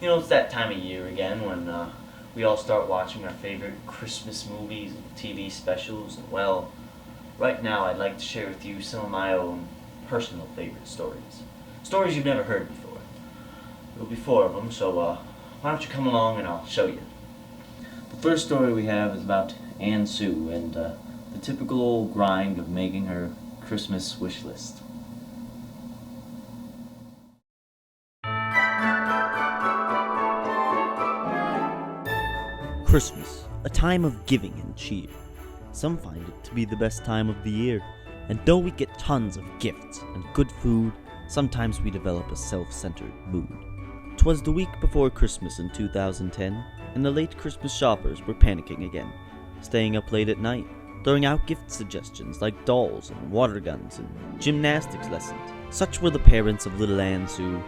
You know, it's that time of year again when we all start watching our favorite Christmas movies and TV specials. And well, right now I'd like to share with you some of my own personal favorite stories. Stories you've never heard before. There'll be 4 of them, so why don't you come along and I'll show you. The first story we have is about Anzu and the typical old grind of making her Christmas wish list. Christmas, a time of giving and cheer. Some find it to be the best time of the year, and though we get tons of gifts and good food, sometimes we develop a self-centered mood. 'Twas the week before Christmas in 2010, and the late Christmas shoppers were panicking again, staying up late at night, throwing out gift suggestions like dolls and water guns and gymnastics lessons. Such were the parents of little Anzu,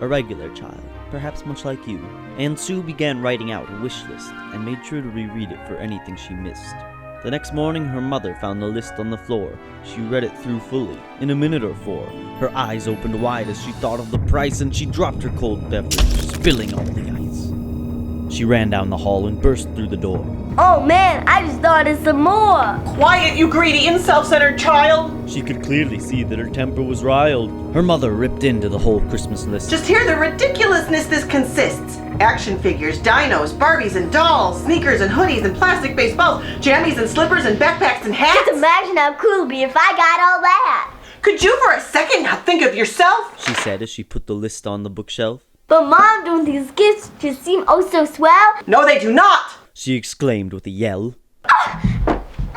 a regular child, perhaps much like you. Anzu began writing out a wish list and made sure to reread it for anything she missed. The next morning, her mother found the list on the floor. She read it through fully, in a minute or 4. Her eyes opened wide as she thought of the price, and she dropped her cold beverage, spilling all the ice. She ran down the hall and burst through the door. Oh man, I just thought of some more! Quiet, you greedy and self-centered child! She could clearly see that her temper was riled. Her mother ripped into the whole Christmas list. Just hear the ridiculousness this consists. Action figures, dinos, Barbies and dolls, sneakers and hoodies and plastic baseballs, jammies and slippers and backpacks and hats. Just imagine how cool it would be if I got all that! Could you for a second not think of yourself? She said as she put the list on the bookshelf. But Mom, don't these gifts just seem oh so swell? No, they do not! She exclaimed with a yell.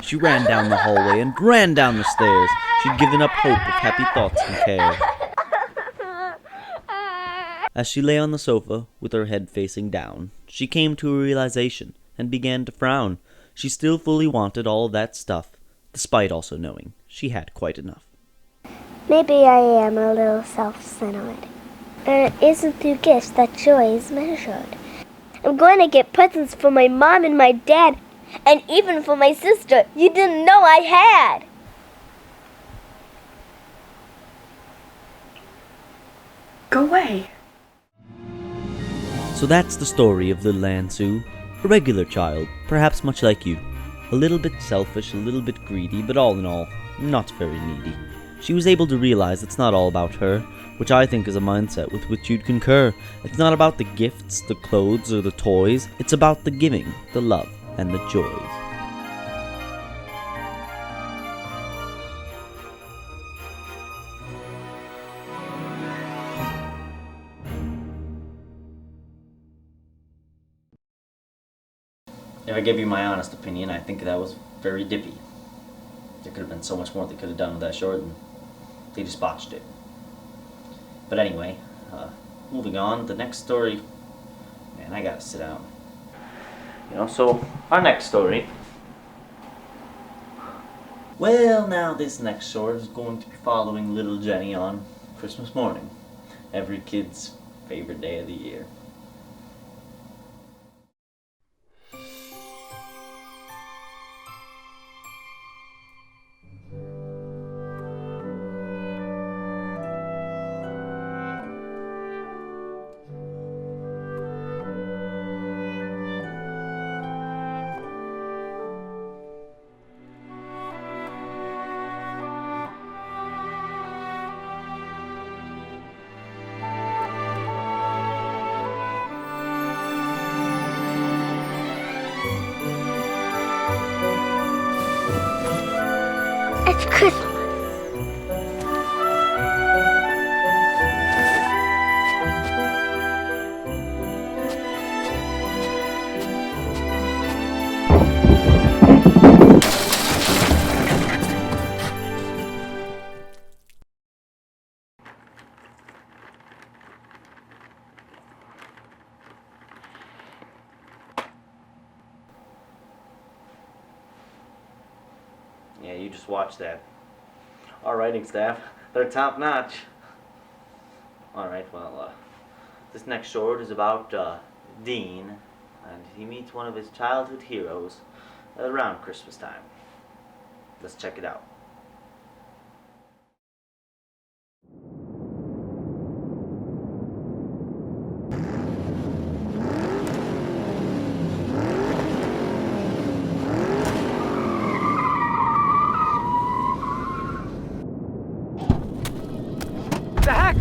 She ran down the hallway and ran down the stairs. She'd given up hope of happy thoughts and care. As she lay on the sofa, with her head facing down, she came to a realization and began to frown. She still fully wanted all of that stuff, despite also knowing she had quite enough. Maybe I am a little self-centered. And it isn't through gifts that joy is measured. I'm going to get presents for my mom and my dad, and even for my sister you didn't know I had. Go away. So that's the story of little Anzu, a regular child, perhaps much like you. A little bit selfish, a little bit greedy, but all in all, not very needy. She was able to realize it's not all about her, which I think is a mindset with which you'd concur. It's not about the gifts, the clothes, or the toys. It's about the giving, the love, and the joys. If I give you my honest opinion, I think that was very dippy. There could have been so much more they could have done with that short, and they just botched it. But anyway, moving on, the next story, man, I gotta sit down. So our next story. Well, now this next short is going to be following little Jenny on Christmas morning, every kid's favorite day of the year. It's Christmas. Yeah, you just watch that. Our writing staff, they're top notch. Alright, well, this next short is about Dean, and he meets one of his childhood heroes around Christmas time. Let's check it out.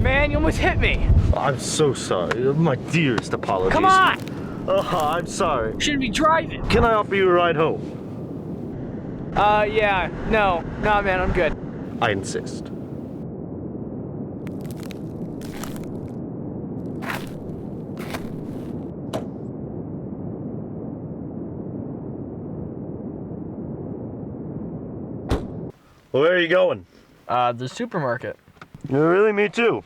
man. You almost hit me. I'm so sorry. My dearest apologies. Come on! I'm sorry. Shouldn't be driving. Can I offer you a ride home? Yeah. No, man, I'm good. I insist. Well, where are you going? The supermarket. Really, me too.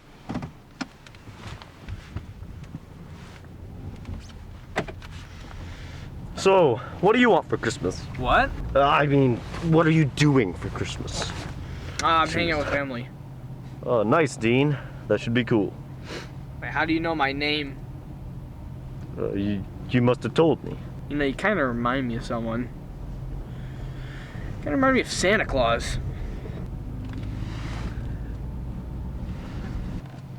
So, what do you want for Christmas? What? I mean, what are you doing for Christmas? I'm hanging out with family. Oh, nice, Dean. That should be cool. Wait, how do you know my name? You must have told me. You know, you kind of remind me of someone. Kind of remind me of Santa Claus.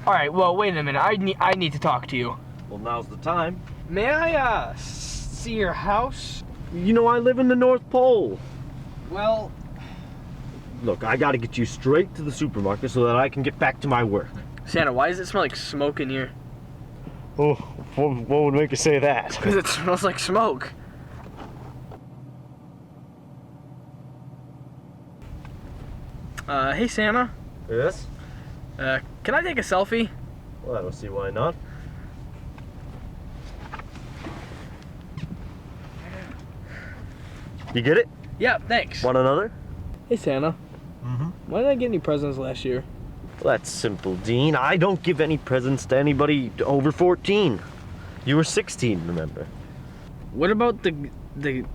All right, well, wait a minute. I need to talk to you. Well, now's the time. May I see your house? You know, I live in the North Pole. Well, Look, I gotta get you straight to the supermarket so that I can get back to my work. Santa, why does it smell like smoke in here? Oh, what would make you say that? Because it smells like smoke. Hey Santa. Yes? Can I take a selfie? Well, I don't see why not. You get it? Yeah, thanks. Want another? Hey Santa. Why didn't I get any presents last year? Well, that's simple, Dean. I don't give any presents to anybody over 14. You were 16, remember? What about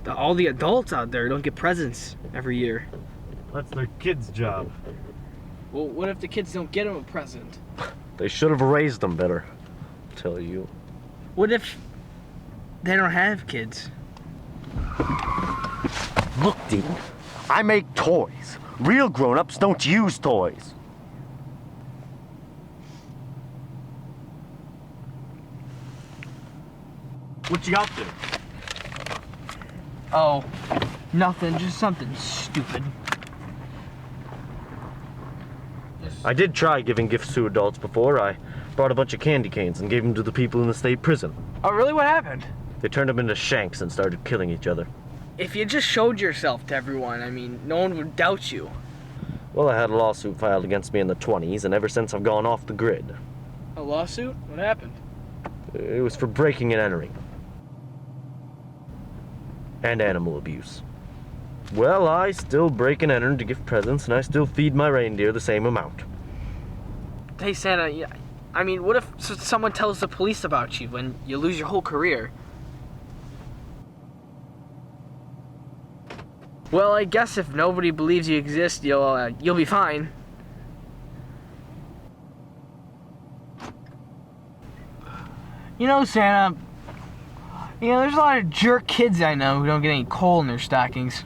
all the adults out there who don't get presents every year? That's their kid's job. Well, what if the kids don't get them a present? They should have raised them better, I'll tell you. What if they don't have kids? Look, Dean, I make toys. Real grown-ups don't use toys. What you got there? Oh, nothing, just something stupid. I did try giving gifts to adults before. I brought a bunch of candy canes and gave them to the people in the state prison. Oh, really? What happened? They turned them into shanks and started killing each other. If you just showed yourself to everyone, I mean, no one would doubt you. Well, I had a lawsuit filed against me in the 20s, and ever since I've gone off the grid. A lawsuit? What happened? It was for breaking and entering. And animal abuse. Well, I still break and enter to give presents, and I still feed my reindeer the same amount. Hey, Santa, I mean, what if someone tells the police about you when you lose your whole career? Well, I guess if nobody believes you exist, you'll be fine. You know, Santa, there's a lot of jerk kids I know who don't get any coal in their stockings.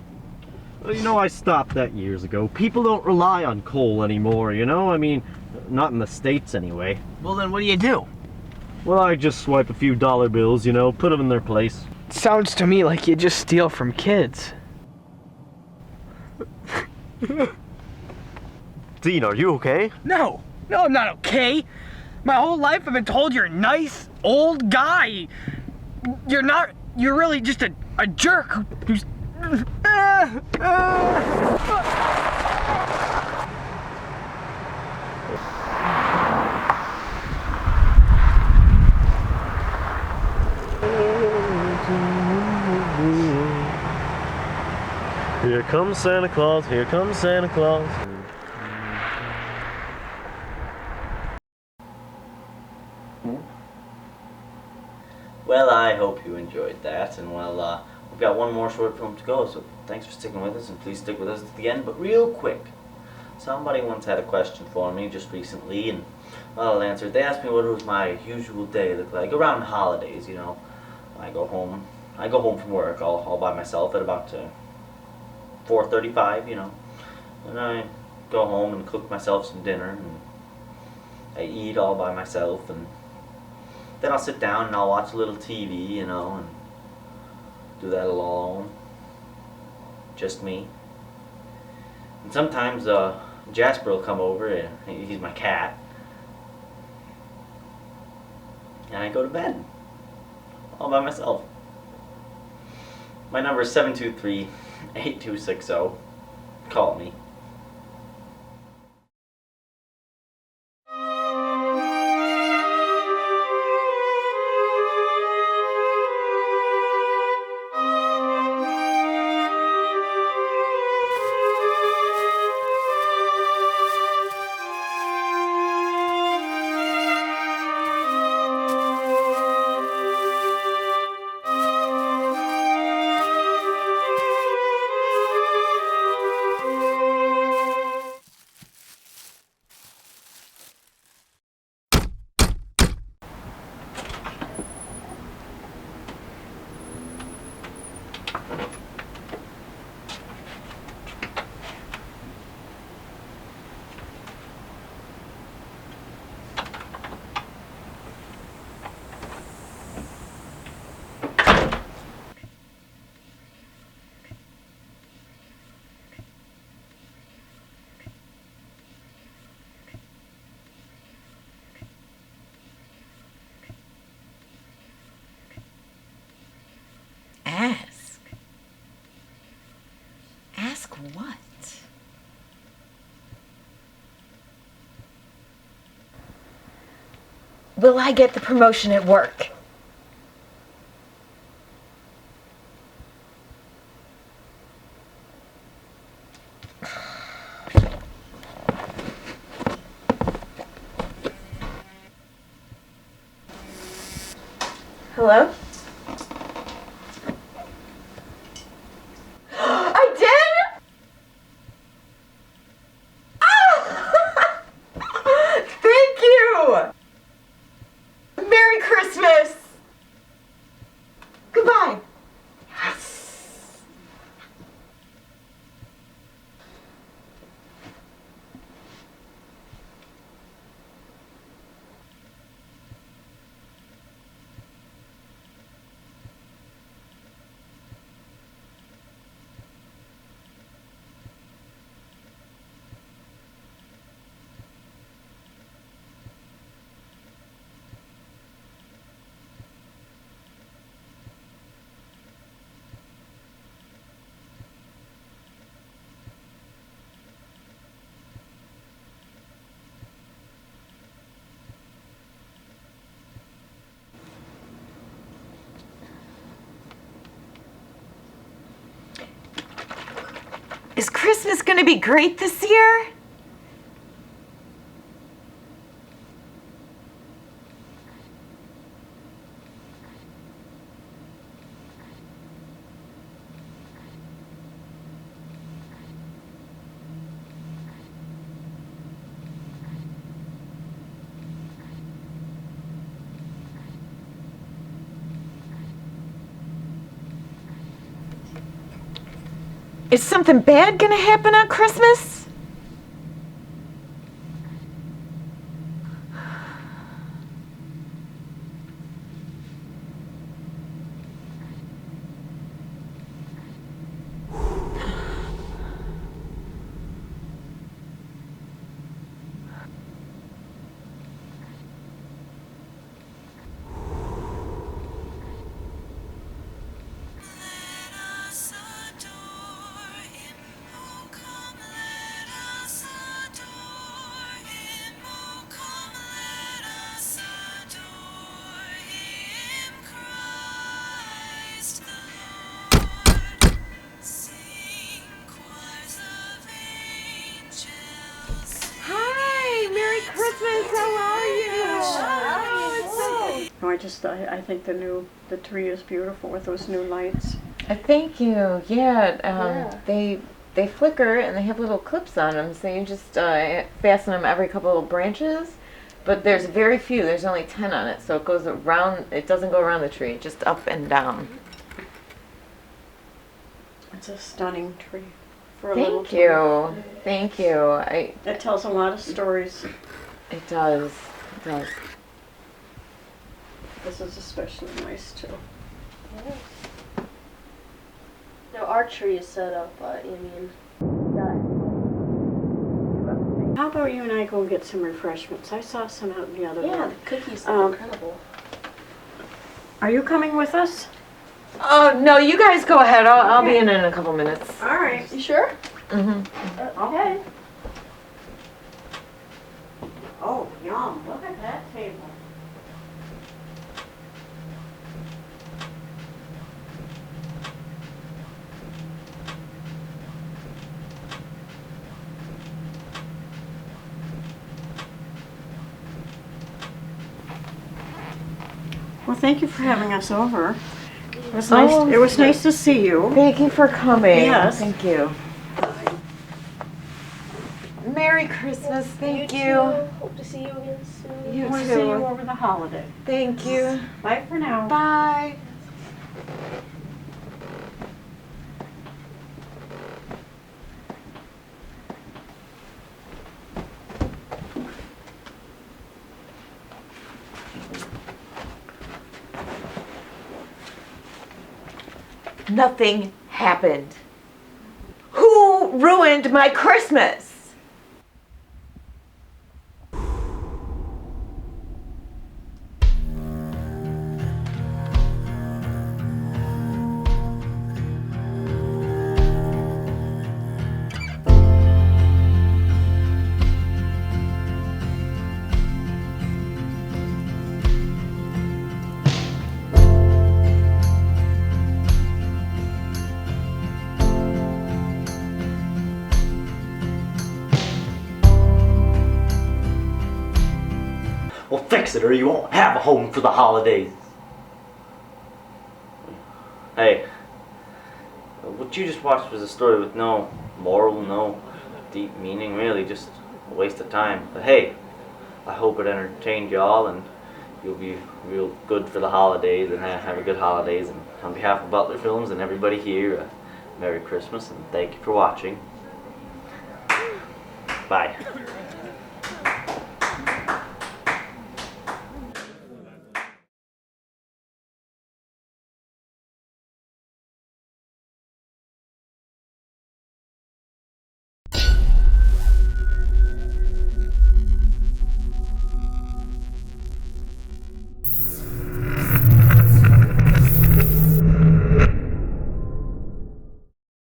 Well, you know, I stopped that years ago. People don't rely on coal anymore, you know? I mean, not in the States anyway. Well, then what do you do? Well, I just swipe a few dollar bills, you know, put them in their place. Sounds to me like you just steal from kids. Dean, are you okay? No, I'm not okay. My whole life I've been told you're a nice, old guy. You're not, you're really just a jerk who's... Here comes Santa Claus, here comes Santa Claus. Well, I hope you enjoyed that, and well, we've got one more short film to go, so thanks for sticking with us, and please stick with us at the end, but real quick. Somebody once had a question for me just recently, and well, I'll answer it. They asked me what was my usual day look like around holidays, you know. I go home from work all by myself at about 4:35, you know, and I go home and cook myself some dinner, and I eat all by myself, and then I'll sit down and I'll watch a little TV, you know, and do that alone, just me. And sometimes Jasper will come over, and he's my cat, and I go to bed. All by myself. My number is 723-8260. Call me. Ask? Ask what? Will I get the promotion at work? Hello? I did? Ah! Thank you! Merry Christmas! Goodbye! Yes! Is Christmas gonna be great this year? Is something bad gonna happen on Christmas? I think the tree is beautiful with those new lights. Thank you. Yeah, they flicker and they have little clips on them, so you just fasten them every couple of branches. But there's very few. There's only 10 on it, so it goes around. It doesn't go around the tree, just up and down. It's a stunning tree for a Thank little you. town. Thank you. It tells a lot of stories. It does. It does. This is especially nice too. Yes. Now our tree is set up, How about you and I go get some refreshments? I saw some out the other way. yeah, the cookies are incredible. Are you coming with us? Oh, no, you guys go ahead. I'll be in a couple minutes. All right. You sure? Mm-hmm. Okay. Oh, yum. Look at that table. Well, thank you for having us over. It was nice. It was nice to see you. Thank you for coming. Yes. Thank you. Merry Christmas. Thank you. Hope to see you again soon. You We'll too. see you over the holiday. Thank you. Bye for now. Bye. Nothing happened. Who ruined my Christmas? Well, fix it or you won't have a home for the holidays. Hey, what you just watched was a story with no moral, no deep meaning, really, just a waste of time. But hey, I hope it entertained y'all and you'll be real good for the holidays and have a good holidays. And on behalf of Butler Films and everybody here, Merry Christmas and thank you for watching. Bye.